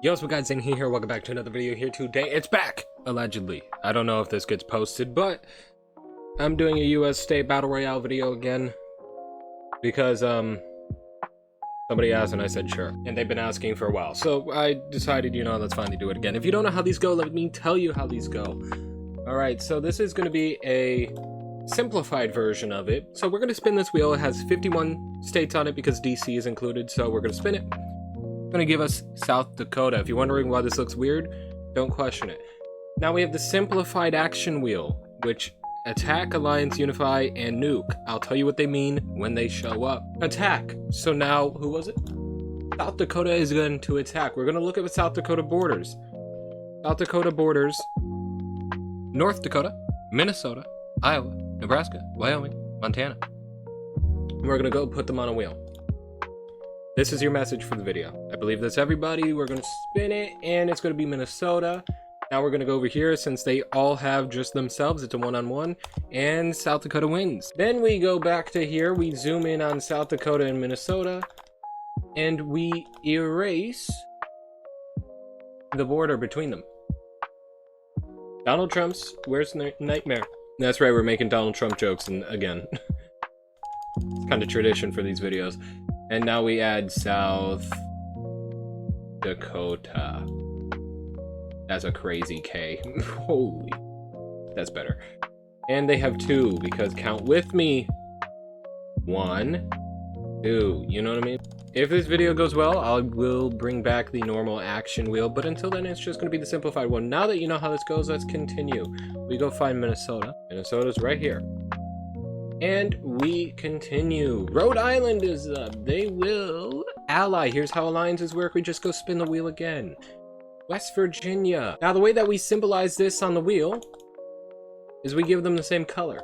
Yo, what's up guys, Zing here, welcome back to another video here today. It's back! Allegedly. I don't know if this gets posted, but I'm doing a US State Battle Royale video again. Because, somebody asked and I said sure. And they've been asking for a while. So I decided, you know, let's finally do it again. If you don't know how these go, let me tell you how these go. Alright, so this is going to be a simplified version of it. So we're going to spin this wheel. It has 51 states on it because DC is included, so we're going to spin it. Going to give us South Dakota. If you're wondering why this looks weird, don't question it. Now we have the simplified action wheel, which attack, alliance, unify, and nuke. I'll tell you what they mean when they show up. Attack. So now, who was it? South Dakota is going to attack. We're going to look at South Dakota borders. South Dakota borders North Dakota, Minnesota, Iowa, Nebraska, Wyoming, Montana. We're going to go put them on a wheel. This is your message for the video. I believe that's everybody. We're going to spin it, and it's going to be Minnesota. Now we're going to go over here, since they all have just themselves. It's a one-on-one, and South Dakota wins. Then we go back to here. We zoom in on South Dakota and Minnesota, and we erase the border between them. Donald Trump's worst nightmare. That's right, we're making Donald Trump jokes, and again, it's kind of tradition for these videos. And now we add South Dakota. That's a crazy K. Holy. That's better. And they have two, because count with me. 1, 2. You know what I mean? If this video goes well, I will bring back the normal action wheel. But until then, it's just going to be the simplified one. Now that you know how this goes, let's continue. We go find Minnesota. Minnesota's right here. And we continue. Rhode Island is up. They will ally. Here's how alliances work. We just go spin the wheel again. West Virginia. Now, the way that we symbolize this on the wheel is we give them the same color.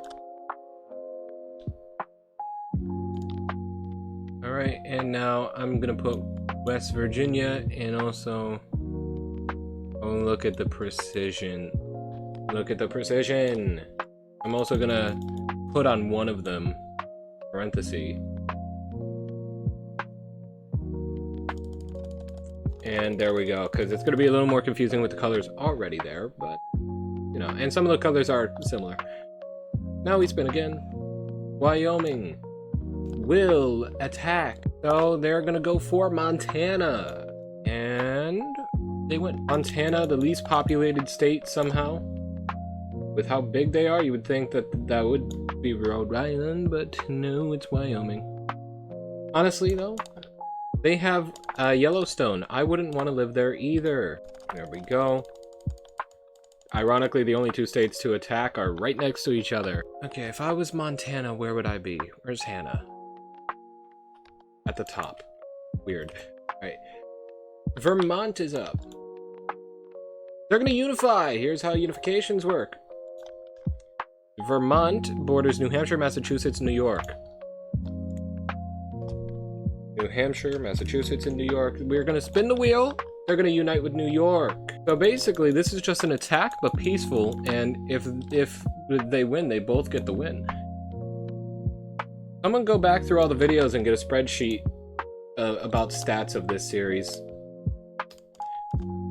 Alright, and now I'm going to put West Virginia, and also, oh, look at the precision. Look at the precision. I'm also going to put on one of them, parenthesis, and there we go, because it's going to be a little more confusing with the colors already there, but you know, and some of the colors are similar. Now we spin again. Wyoming will attack, so they're gonna go for Montana, and they win. Montana, the least populated state somehow. With how big they are, you would think that that would be Rhode Island, but no, it's Wyoming. Honestly, though, they have Yellowstone. I wouldn't want to live there either. There we go. Ironically, the only two states to attack are right next to each other. Okay, if I was Montana, where would I be? Where's Hannah? At the top. Weird. Alright. Vermont is up. They're gonna unify. Here's how unifications work. Vermont borders New Hampshire, Massachusetts, New York. New Hampshire, Massachusetts, and New York. We're going to spin the wheel. They're going to unite with New York. So basically, this is just an attack, but peaceful. And if they win, they both get the win. I'm going to go back through all the videos and get a spreadsheet about stats of this series.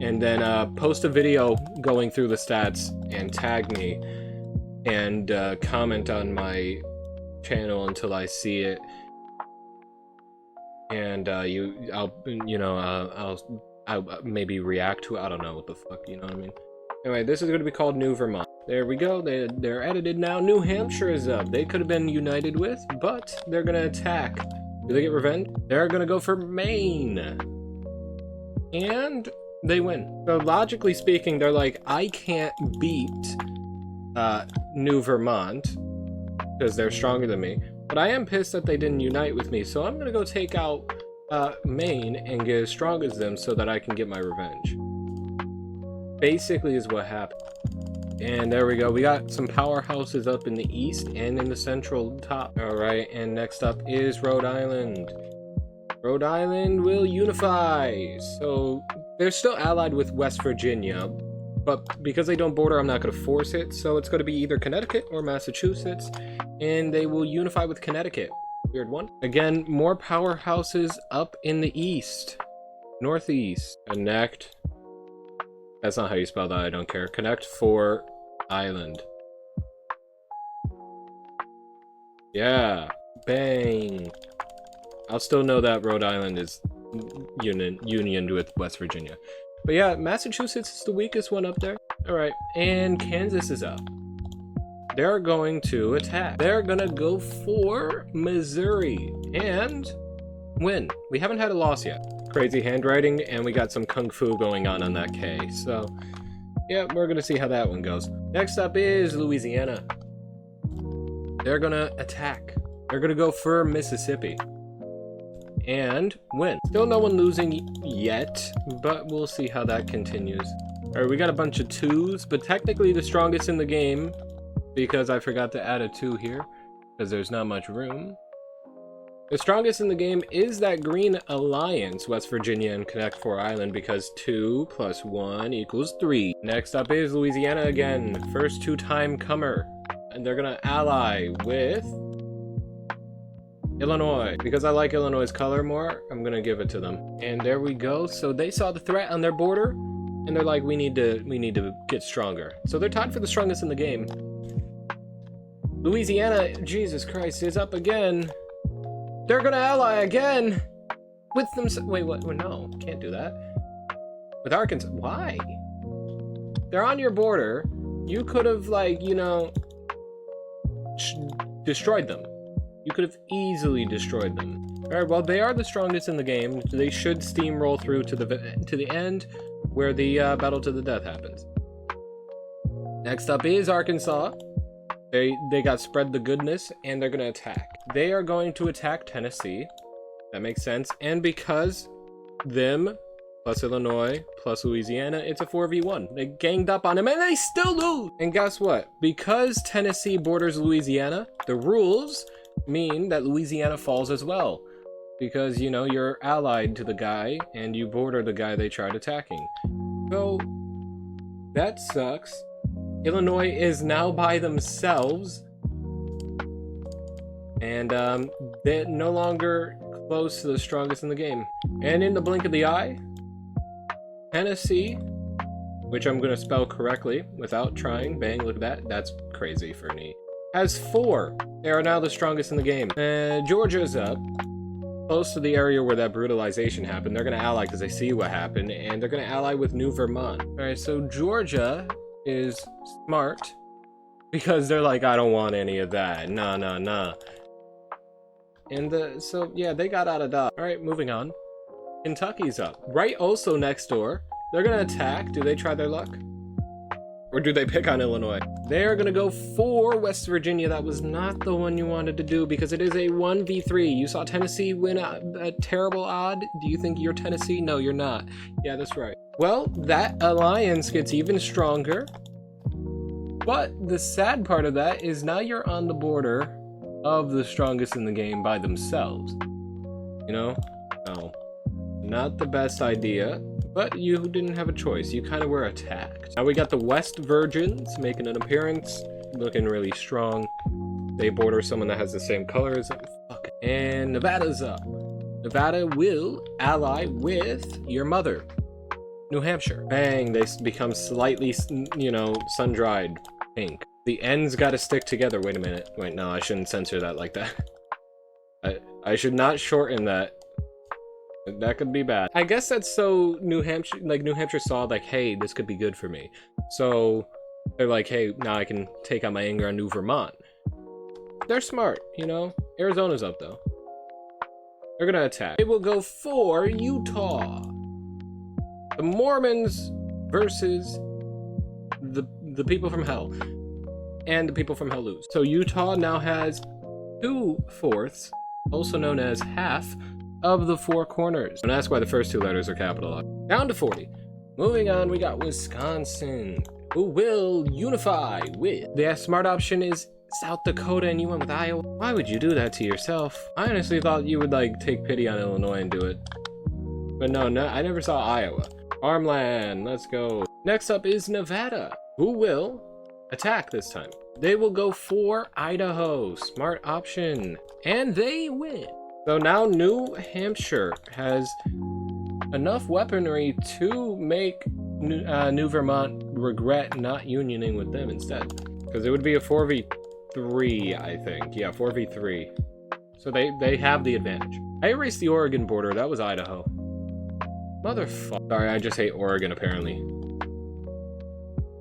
And then post a video going through the stats and tag me. And comment on my channel until I see it, and I'll maybe react to it. I don't know what the fuck, you know what I mean? Anyway, this is going to be called New Vermont. There we go. They're edited now. New Hampshire is up. They could have been united with, but they're going to attack. Do they get revenge? They're going to go for Maine, and they win. So logically speaking, they're like, I can't beat New Vermont because they're stronger than me, but I am pissed that they didn't unite with me, so I'm gonna go take out Maine and get as strong as them so that I can get my revenge. Basically is what happened. And there we go, we got some powerhouses up in the east and in the central top. All right, and next up is Rhode Island. Rhode Island will unify, so they're still allied with West Virginia, but because they don't border, I'm not going to force it, so it's going to be either Connecticut or Massachusetts, and they will unify with Connecticut. Weird one. Again, more powerhouses up in the east. Northeast. Connect. That's not how you spell that, I don't care. Connect for island. Yeah. Bang. I'll still know that Rhode Island is unioned with West Virginia. But yeah, Massachusetts is the weakest one up there. Alright, and Kansas is up. They're going to attack. They're gonna go for Missouri and win. We haven't had a loss yet. Crazy handwriting, and we got some kung fu going on that K. So, yeah, we're gonna see how that one goes. Next up is Louisiana. They're gonna attack. They're gonna go for Mississippi and win. Still no one losing yet, but we'll see how that continues. Alright, we got a bunch of 2s, but technically the strongest in the game, because I forgot to add a 2 here, because there's not much room. The strongest in the game is that Green Alliance, West Virginia and Connect 4 Island, because 2 + 1 = 3. Next up is Louisiana again, first 2-time comer. And they're gonna ally with Illinois. Because I like Illinois' color more, I'm gonna give it to them. And there we go. So they saw the threat on their border, and they're like, we need to get stronger. So they're tied for the strongest in the game. Louisiana, Jesus Christ, is up again. They're gonna ally again with them. Wait, what? No, can't do that. With Arkansas, why? They're on your border. You could have, like, you know, destroyed them. You could have easily destroyed them. All right, well, they are the strongest in the game. They should steamroll through to the end, where the battle to the death happens. Next up is Arkansas. They got spread the goodness, and they're gonna attack. They are going to attack Tennessee. That makes sense. And because them plus Illinois plus Louisiana, it's a 4v1. They ganged up on them, and they still lose. And guess what? Because Tennessee borders Louisiana, the rules mean that Louisiana falls as well. Because, you know, you're allied to the guy, and you border the guy they tried attacking. So, that sucks. Illinois is now by themselves, and they're no longer close to the strongest in the game. And in the blink of the eye, Tennessee, which I'm gonna spell correctly without trying, bang, look at that, that's crazy for me, has 4. They are now the strongest in the game. Georgia's up, close to the area where that brutalization happened. They're gonna ally because they see what happened, and they're gonna ally with New Vermont. Alright, so Georgia is smart because they're like, I don't want any of that. Nah. And so yeah, they got out of Dodge. All right, moving on. Kentucky's up, right? Also next door. They're gonna attack. Do they try their luck, or do they pick on Illinois? They're gonna go for West Virginia. That was not the one you wanted to do because it is a 1v3. You saw Tennessee win a terrible odd. Do you think you're Tennessee? No, you're not. Yeah, that's right. Well, that alliance gets even stronger. But the sad part of that is now you're on the border of the strongest in the game by themselves. You know? No. Not the best idea, but you didn't have a choice. You kind of were attacked. Now we got the West Virgins making an appearance, looking really strong. They border someone that has the same color as them. Fuck. And Nevada's up. Nevada will ally with your mother, New Hampshire. Bang, they become slightly, you know, sun-dried pink. The ends gotta stick together. Wait a minute. Wait, no, I shouldn't censor that like that. I should not shorten that. That could be bad. I guess that's so New Hampshire, like New Hampshire saw like, hey, this could be good for me. So they're like, hey, now I can take out my anger on New Vermont. They're smart, you know? Arizona's up though. They're gonna attack. They will go for Utah. The Mormons versus the people from hell. And the people from hell lose. So Utah now has 2/4, also known as half, of the 4 corners. And that's why the first 2 letters are capitalized. Down to 40. Moving on, we got Wisconsin, who will unify with. The smart option is South Dakota, and you went with Iowa. Why would you do that to yourself? I honestly thought you would like take pity on Illinois and do it. But no, I never saw Iowa. Farmland, let's go. Next up is Nevada, who will attack this time. They will go for Idaho, smart option, and they win. So now New Hampshire has enough weaponry to make New Vermont regret not unioning with them instead. Because it would be a 4v3, I think. Yeah, 4v3. So they have the advantage. I erased the Oregon border. That was Idaho. Motherfucker. Sorry, I just hate Oregon, apparently.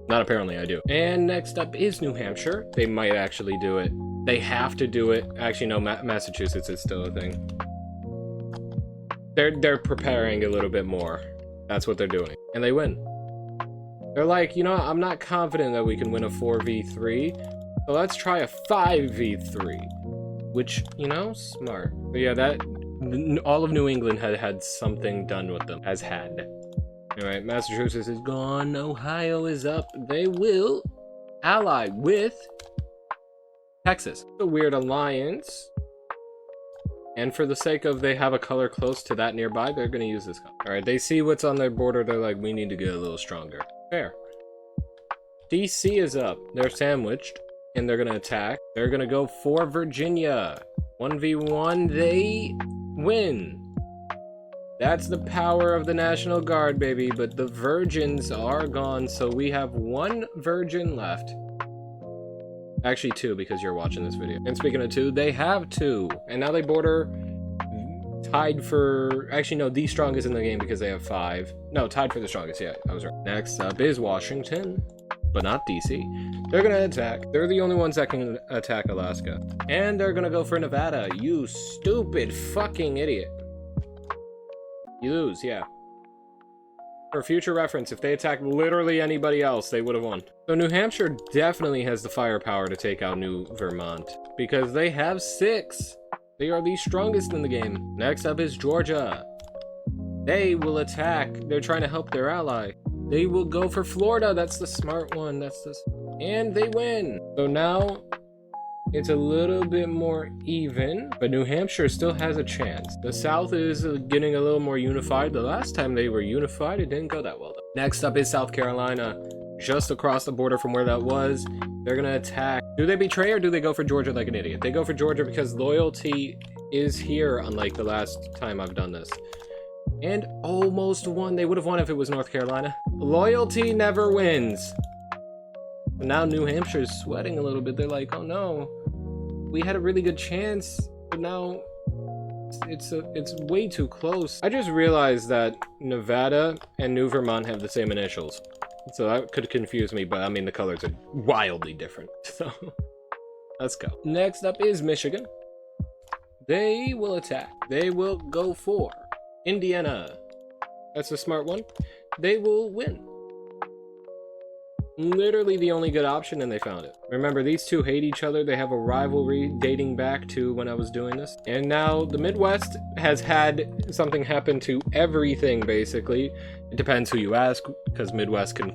Not apparently, I do. And next up is New Hampshire. They might actually do it. They have to do it. Actually, no, Massachusetts is still a thing. They're preparing a little bit more. That's what they're doing. And they win. They're like, you know, I'm not confident that we can win a 4v3. So let's try a 5v3. Which, you know, smart. But yeah, that... all of New England had something done with them. Has had. Alright, Massachusetts is gone. Ohio is up. They will ally with Texas. A weird alliance. And for the sake of they have a color close to that nearby, they're going to use this color. Alright, they see what's on their border. They're like, we need to get a little stronger. Fair. DC is up. They're sandwiched. And they're going to attack. They're going to go for Virginia. 1v1. They win. That's the power of the National Guard, baby. But the virgins are gone. So we have one virgin left. Actually, two, because you're watching this video. And speaking of two, they have two. And now they border tied for... Actually, no, the strongest in the game because they have 5. No, tied for the strongest. Yeah, I was right. Next up is Washington, but not DC. They're going to attack. They're the only ones that can attack Alaska. And they're going to go for Nevada. You stupid fucking idiot. You lose, yeah. For future reference, if they attacked literally anybody else, they would have won. So New Hampshire definitely has the firepower to take out New Vermont because they have 6. They are the strongest in the game. Next up is Georgia. They will attack. They're trying to help their ally. They will go for Florida. That's the smart one. That's this. And they win. So now it's a little bit more even, but New Hampshire still has a chance. The South is getting a little more unified. The last time they were unified, it didn't go that well, though. Next up is South Carolina, just across the border from where that was. They're gonna attack. Do they betray or do they go for Georgia like an idiot? They go for Georgia because loyalty is here, unlike the last time I've done this. And almost won. They would have won if it was North Carolina. Loyalty never wins. But now New Hampshire's sweating a little bit. They're like, oh no. We had a really good chance, but now it's way too close. I just realized that Nevada and New Vermont have the same initials. So that could confuse me, but I mean the colors are wildly different. So let's go. Next up is Michigan. They will attack. They will go for Indiana. That's a smart one. They will win. Literally the only good option, and they found it. Remember, these two hate each other. They have a rivalry dating back to when I was doing this. And now the Midwest has had something happen to everything, basically. It depends who you ask, because Midwest can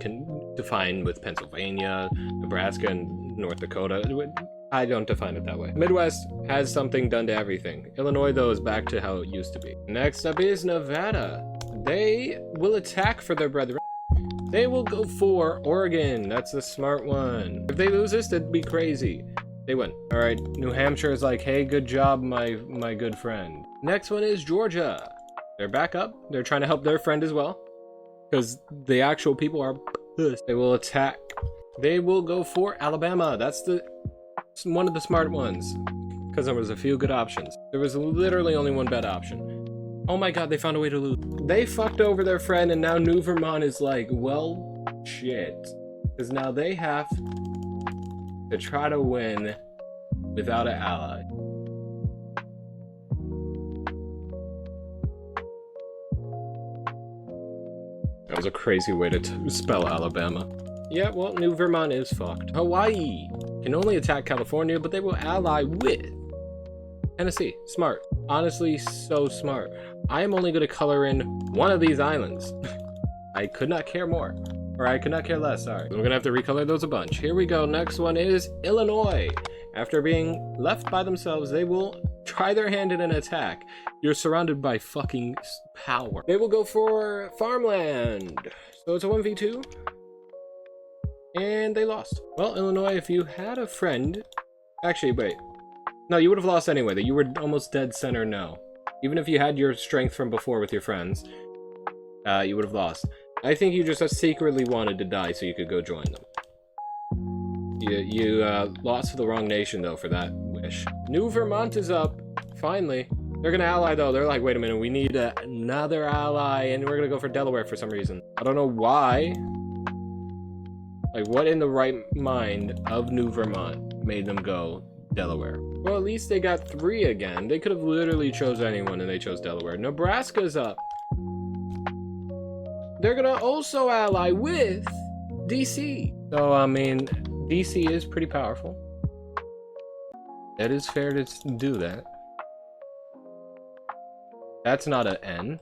define with Pennsylvania, Nebraska, and North Dakota. I don't define it that way. Midwest has something done to everything. Illinois, though, is back to how it used to be. Next up is Nevada. They will attack for their brethren. They will go for Oregon. That's the smart one. If they lose this, that'd be crazy. They win. All right, New Hampshire is like, hey, good job, my good friend. Next one is Georgia. They're back up. They're trying to help their friend as well, because the actual people are pissed. They will attack. They will go for Alabama. That's one of the smart ones, because there was a few good options. There was literally only one bad option. Oh my god, they found a way to lose. They fucked over their friend, and now New Vermont is like, well, shit. Because now they have to try to win without an ally. That was a crazy way to spell Alabama. Yeah, well, New Vermont is fucked. Hawaii can only attack California, but they will ally with Tennessee. Smart. Honestly, so smart. I am only going to color in one of these islands. I could not care more. Or I could not care less, sorry. I'm going to have to recolor those a bunch. Here we go. Next one is Illinois. After being left by themselves, they will try their hand in an attack. You're surrounded by fucking power. They will go for farmland. So it's a 1v2. And they lost. Well, Illinois, if you had a friend... Actually, wait. No, you would have lost anyway. You were almost dead center no. Even if you had your strength from before with your friends. you would have lost. I think you just secretly wanted to die so you could go join them. You lost to the wrong nation, though, for that wish. New Vermont is up. Finally. They're gonna ally, though. They're like, wait a minute, we need another ally, and we're gonna go for Delaware for some reason. I don't know why. Like, what in the right mind of New Vermont made them go Delaware? Well, at least they got 3 again. They could have literally chose anyone, and they chose Delaware. Nebraska's up. They're gonna also ally with DC. So, I mean, DC is pretty powerful. It is fair to do that. That's not an N.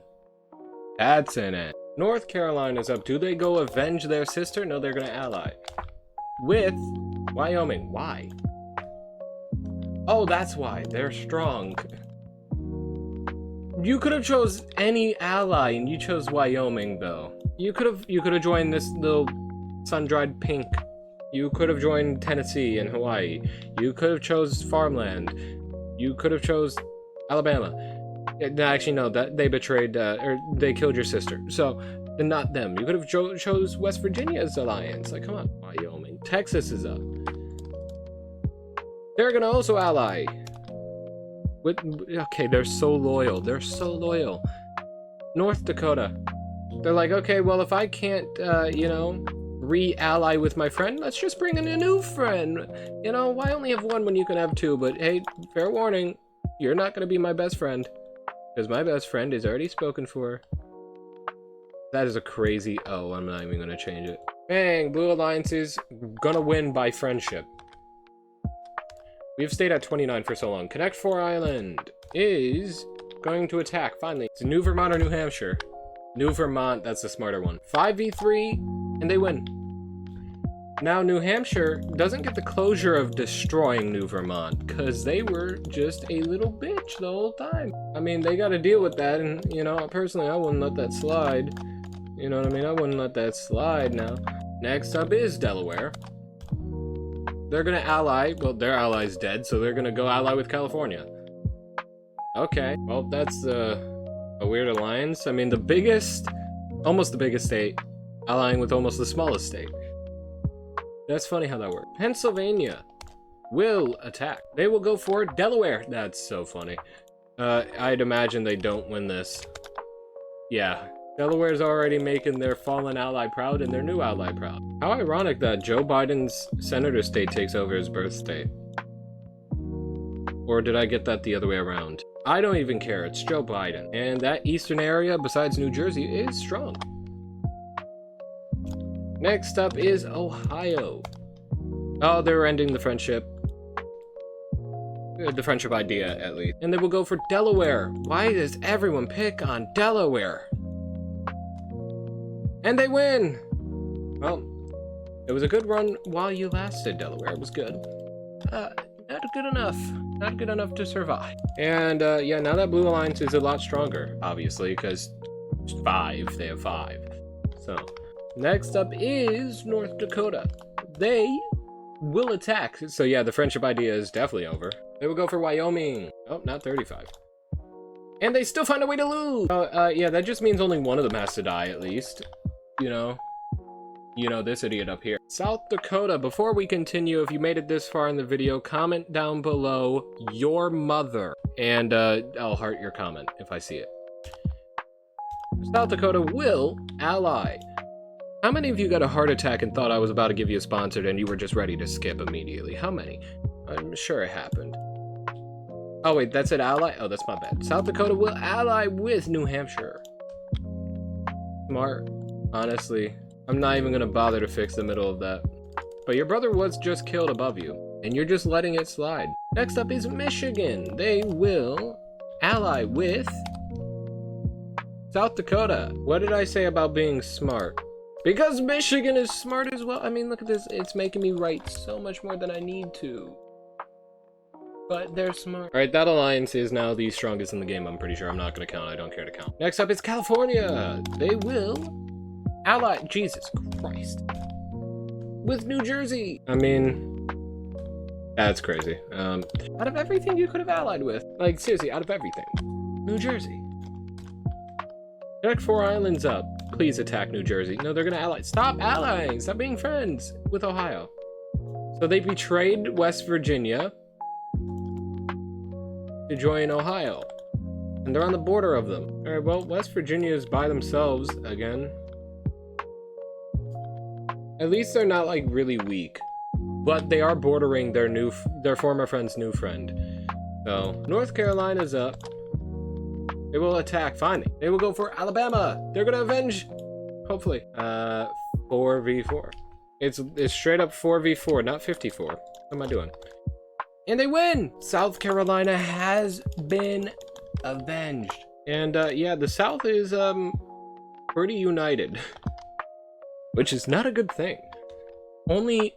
That's an N. North Carolina's up. Do they go avenge their sister? No, they're gonna ally with Wyoming. Why? Oh, that's why. They're strong. You could have chose any ally, and you chose Wyoming, though. You could have joined this little sun-dried pink. You could have joined Tennessee and Hawaii. You could have chose farmland. You could have chose Alabama. Actually, no, that they betrayed, or they killed your sister. So, not them. You could have chose West Virginia's alliance. Like, come on, Wyoming. Texas is up. They're gonna also ally. Okay, they're so loyal. They're so loyal. North Dakota. They're like, okay, well, if I can't, you know, re-ally with my friend, let's just bring in a new friend. You know, why only have 1 when you can have 2? But hey, fair warning, you're not gonna be my best friend. Because my best friend is already spoken for. That is a crazy... Oh, I'm not even gonna change it. Bang! Blue Alliance is gonna win by friendship. We've stayed at 29 for so long. Connect 4 Island is going to attack, finally. It's New Vermont or New Hampshire. New Vermont, that's the smarter one. 5v3, and they win. Now, New Hampshire doesn't get the closure of destroying New Vermont, because they were just a little bitch the whole time. I mean, they got to deal with that, and, you know, personally, I wouldn't let that slide. You know what I mean? I wouldn't let that slide now. Next up is Delaware. They're going to ally. Well, their ally's dead, so they're going to go ally with California. Okay. Well, that's a weird alliance. I mean, the biggest, almost the biggest state, allying with almost the smallest state. That's funny how that works. Pennsylvania will attack. They will go for Delaware. That's so funny. I'd imagine they don't win this. Yeah. Delaware's already making their fallen ally proud and their new ally proud. How ironic that Joe Biden's senator state takes over his birth state. Or did I get that the other way around? I don't even care. It's Joe Biden. And that eastern area, besides New Jersey, is strong. Next up is Ohio. Oh, they're ending the friendship. The friendship idea, at least. And they will go for Delaware. Why does everyone pick on Delaware? And they win! Well, it was a good run while you lasted, Delaware. It was good. Not good enough. Not good enough to survive. And, yeah, now that Blue Alliance is a lot stronger, obviously, because 5, they have 5. So... Next up is North Dakota. They will attack. So yeah, the friendship idea is definitely over. They will go for Wyoming. Oh, not 35. And they still find a way to lose. Yeah, that just means only one of them has to die at least. You know, this idiot up here. South Dakota, before we continue, if you made it this far in the video, comment down below your mother. And I'll heart your comment if I see it. South Dakota will ally. How many of you got a heart attack and thought I was about to give you a sponsored and you were just ready to skip immediately? How many? I'm sure it happened. Oh wait, that's an ally? Oh, that's my bad. South Dakota will ally with New Hampshire. Smart. Honestly, I'm not even gonna bother to fix the middle of that. But your brother was just killed above you, and you're just letting it slide. Next up is Michigan. They will ally with South Dakota. What did I say about being smart? Because Michigan is smart as well. I mean, look at this. It's making me write so much more than I need to. But they're smart. Alright, that alliance is now the strongest in the game, I'm pretty sure. I'm not going to count. I don't care to count. Next up is California. They will ally. Jesus Christ. With New Jersey. I mean, that's crazy. Out of everything you could have allied with. Like, seriously, out of everything. New Jersey. Connect 4 Islands up. please attack New Jersey. No, they're gonna ally. Stop allying! Stop being friends with Ohio. So they betrayed West Virginia to join Ohio. And they're on the border of them. Alright, well, West Virginia is by themselves again. At least they're not, like, really weak. But they are bordering their former friend's new friend. So, North Carolina's up. They will attack, finally. They will go for Alabama. They're gonna avenge, hopefully. 4v4. It's straight up 4v4, not 54. What am I doing? And they win! South Carolina has been avenged. And, yeah, the South is, pretty united. Which is not a good thing. Only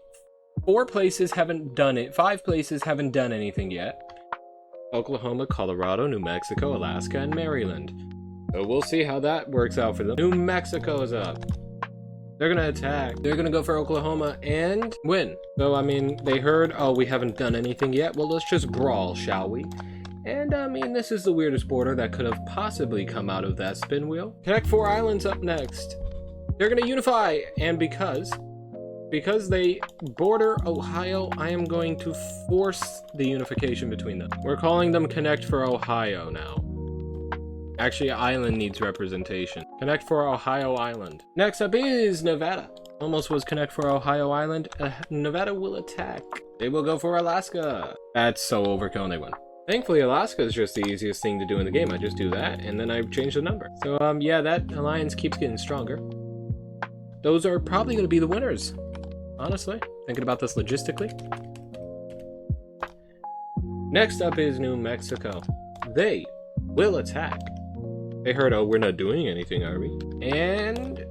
4 places haven't done it. 5 places haven't done anything yet. Oklahoma, Colorado, New Mexico, Alaska, and Maryland. So we'll see how that works out for them. New Mexico's up. They're gonna attack. They're gonna go for Oklahoma and win. So, I mean, they heard, oh, we haven't done anything yet. Well, let's just brawl, shall we? And, I mean, this is the weirdest border that could have possibly come out of that spin wheel. Connect 4 islands up next. They're gonna unify, and because they border Ohio, I am going to force the unification between them. We're calling them Connect for Ohio now. Actually, island needs representation. Connect for Ohio Island. Next up is Nevada. Almost was Connect for Ohio Island. Nevada will attack. They will go for Alaska. That's so overkill and they win. Thankfully, Alaska is just the easiest thing to do in the game. I just do that, and then I change the number. So, yeah, that alliance keeps getting stronger. Those are probably going to be the winners, honestly, thinking about this logistically. Next up is New Mexico. They will attack. They heard, oh, we're not doing anything, are we? And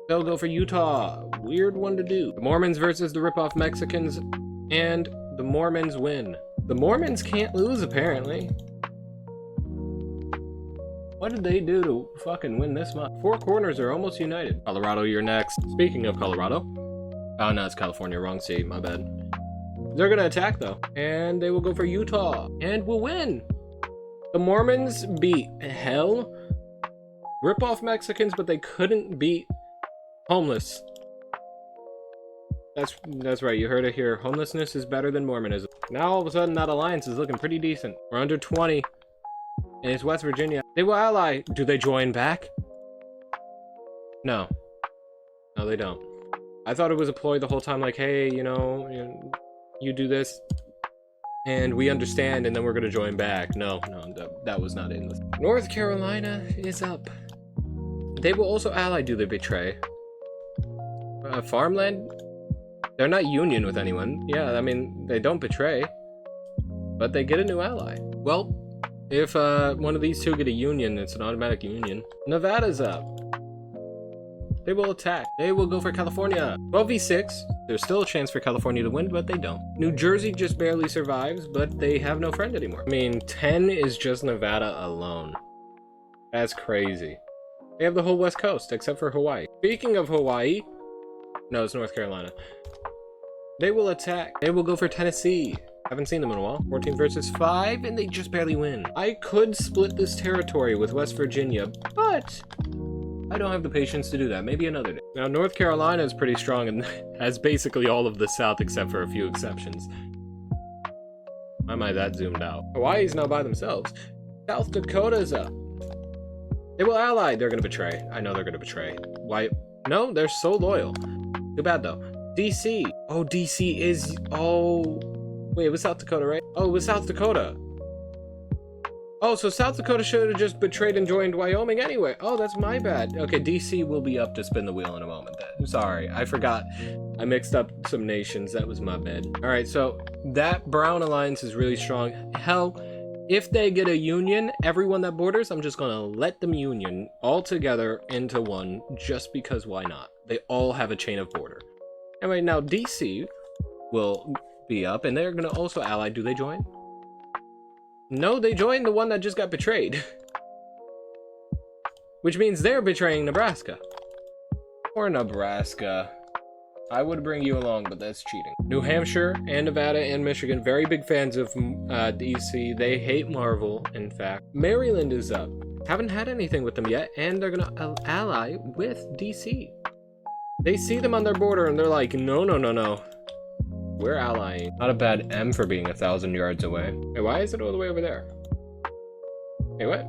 they'll go for Utah. Weird one to do. The Mormons versus the ripoff Mexicans, and the Mormons win. The Mormons can't lose, apparently. What did they do to fucking win this much? 4 corners are almost united. Colorado, you're next. Speaking of Colorado. Oh, no, it's California. Wrong state. My bad. They're gonna attack, though. And they will go for Utah. And will win. The Mormons beat hell. Rip-off Mexicans, but they couldn't beat homeless. That's right. You heard it here. Homelessness is better than Mormonism. Now, all of a sudden, that alliance is looking pretty decent. We're under 20. And it's West Virginia. They will ally. Do they join back? No. No, they don't. I thought it was a ploy the whole time, like, hey, you know, you do this, and we understand, and then we're gonna join back. No, that was not in this. North Carolina is up. They will also ally. Do they betray? Farmland? They're not union with anyone. Yeah, I mean, they don't betray. But they get a new ally. Well, if one of these two get a union, it's an automatic union. Nevada's up. They will attack. They will go for California. 12v6. There's still a chance for California to win, but they don't. New Jersey just barely survives, but they have no friend anymore. I mean, 10 is just Nevada alone. That's crazy. They have the whole West Coast, except for Hawaii. Speaking of Hawaii, no, it's North Carolina. They will attack. They will go for Tennessee. Haven't seen them in a while. 14 versus 5, and they just barely win. I could split this territory with West Virginia, but I don't have the patience to do that. Maybe another day. Now, North Carolina is pretty strong and has basically all of the South except for a few exceptions. Why am I that zoomed out? Hawaii's now by themselves. South Dakota's up. They will ally. They're gonna betray. I know they're gonna betray. Why? No, they're so loyal. Too bad, though. DC. Oh, DC is... Oh... Wait, it was South Dakota, right? Oh, it was South Dakota. Oh, so South Dakota should have just betrayed and joined Wyoming anyway. Oh, that's my bad. Okay, DC will be up to spin the wheel in a moment then. I'm sorry, I forgot. I mixed up some nations. That was my bad. All right, so that Brown alliance is really strong. Hell, if they get a union, everyone that borders, I'm just gonna let them union all together into one just because why not? They all have a chain of border. Anyway, now DC will be up and they're gonna also ally. Do they join? No, they joined the one that just got betrayed. Which means they're betraying Nebraska. Or Nebraska. I would bring you along, but that's cheating. New Hampshire and Nevada and Michigan, very big fans of DC. They hate Marvel, in fact. Maryland is up. Haven't had anything with them yet, and they're gonna ally with DC. They see them on their border and they're like, no, no, no, no. We're allying. Not a bad M for being 1,000 yards away. Hey, why is it all the way over there? Hey, what?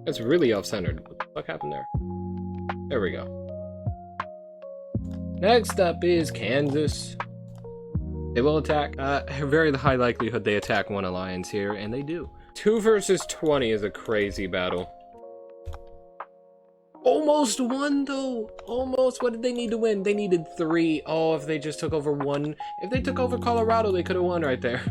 That's really off-centered. What the fuck happened there? There we go. Next up is Kansas. They will attack. Very high likelihood they attack one alliance here, and they do. 2 versus 20 is a crazy battle. Almost won, though. Almost. What did they need to win? They needed 3. Oh, if they just took over 1. If they took over Colorado, they could have won right there.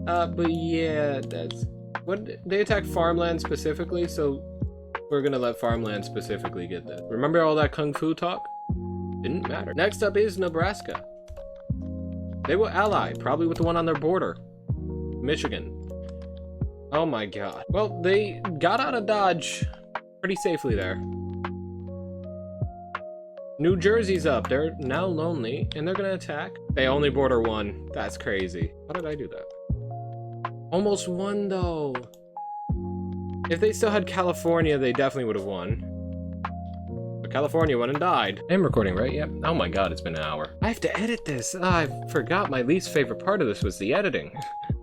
But yeah, that's... What? They attacked farmland specifically, so we're gonna let farmland specifically get that. Remember all that kung fu talk? Didn't matter. Next up is Nebraska. They will ally, probably with the one on their border. Michigan. Oh my god. Well, they got out of Dodge pretty safely there. New Jersey's up. They're now lonely, and they're gonna attack. They only border 1. That's crazy. How did I do that? Almost won, though. If they still had California, they definitely would have won. But California went and died. I'm recording, right? Yep. Oh my god, it's been an hour. I have to edit this. I forgot my least favorite part of this was the editing.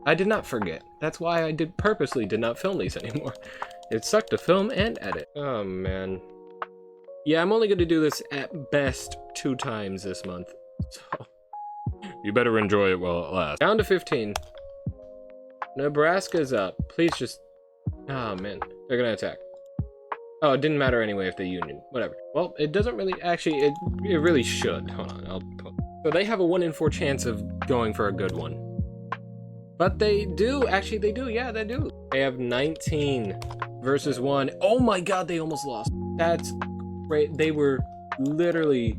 I did not forget. That's why I purposely did not film these anymore. It sucked to film and edit. Oh, man. Yeah, I'm only going to do this at best 2 times this month. So, you better enjoy it while it lasts. Down to 15. Nebraska's up. Please just... Oh, man. They're going to attack. Oh, it didn't matter anyway if they union. Whatever. Well, it doesn't really... Actually, it really should. Hold on. So they have a 1 in 4 chance of going for a good one. But they do. Actually, they do. Yeah, they do. They have 19 versus 1. Oh my god, they almost lost. That's great. They were literally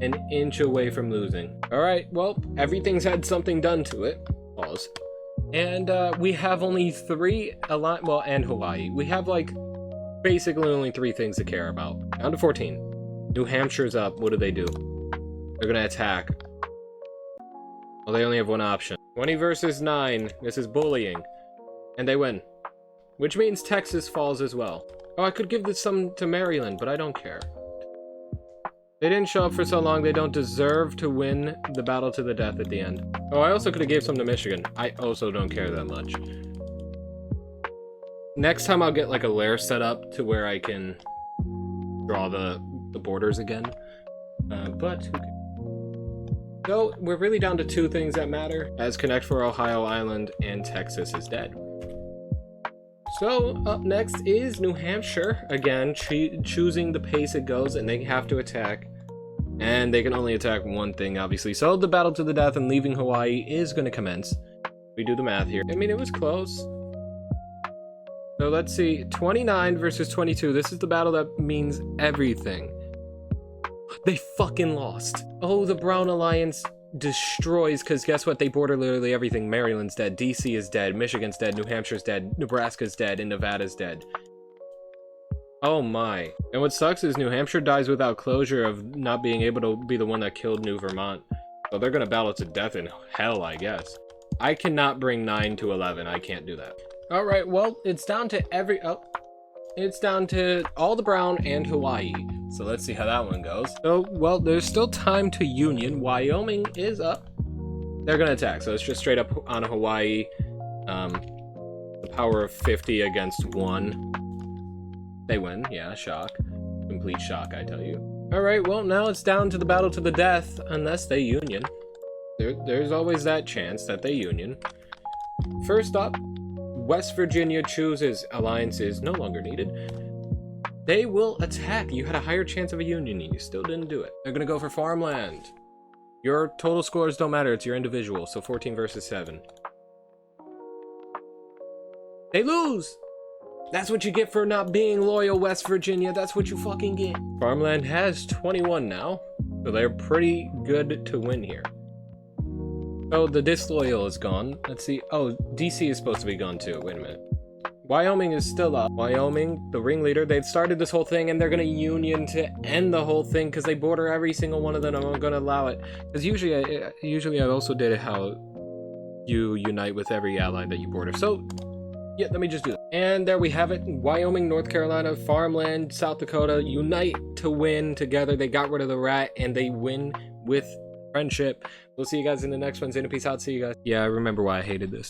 an inch away from losing. All right, well, everything's had something done to it. Pause. And we have only 3 well, and Hawaii. We have like basically only 3 things to care about. Down to 14. New Hampshire's up. What do? They're gonna attack. Well, they only have 1 option. 20 versus 9. This is bullying. And they win. Which means Texas falls as well. Oh, I could give this some to Maryland, but I don't care. They didn't show up for so long, they don't deserve to win the battle to the death at the end. Oh, I also could have gave some to Michigan. I also don't care that much. Next time I'll get like a layer set up to where I can draw the borders again. But who cares? So, we're really down to 2 things that matter, as Connect for Ohio Island and Texas is dead. So, up next is New Hampshire, again, choosing the pace it goes, and they have to attack. And they can only attack 1 thing, obviously. So, the battle to the death and leaving Hawaii is going to commence. We do the math here. I mean, it was close. So, let's see. 29 versus 22. This is the battle that means everything. They fucking lost. Oh, the Brown Alliance destroys, because guess what? They border literally everything. Maryland's dead, DC is dead, Michigan's dead, New Hampshire's dead, Nebraska's dead, and Nevada's dead. Oh my. And what sucks is New Hampshire dies without closure of not being able to be the one that killed New Vermont. So they're gonna battle to death in hell, I guess. I cannot bring 9 to 11. I can't do that. Alright, well, it's down to it's down to all the Brown and Hawaii. So let's see how that one goes. So, well, there's still time to union. Wyoming is up. They're gonna attack, so it's just straight up on Hawaii. The power of 50 against 1. They win, yeah, shock. Complete shock, I tell you. Alright, well, now it's down to the battle to the death, unless they union. There's always that chance that they union. First up, West Virginia chooses alliance is no longer needed. They will attack. You had a higher chance of a union and you still didn't do it. They're gonna go for farmland. Your total scores don't matter, it's your individual, so 14 versus 7. They lose! That's what you get for not being loyal, West Virginia. That's what you fucking get. Farmland has 21 now, so they're pretty good to win here. Oh, the disloyal is gone. Let's see. Oh, DC is supposed to be gone too. Wait a minute. Wyoming is still up. Wyoming, the ringleader, they've started this whole thing and they're gonna union to end the whole thing because they border every single one of them. I'm gonna allow it. Because usually I also did it how you unite with every ally that you border. So, yeah, let me just do that. And there we have it. Wyoming, North Carolina, farmland, South Dakota unite to win together. They got rid of the rat and they win with friendship. We'll see you guys in the next one. Zena, peace out. See you guys. Yeah, I remember why I hated this.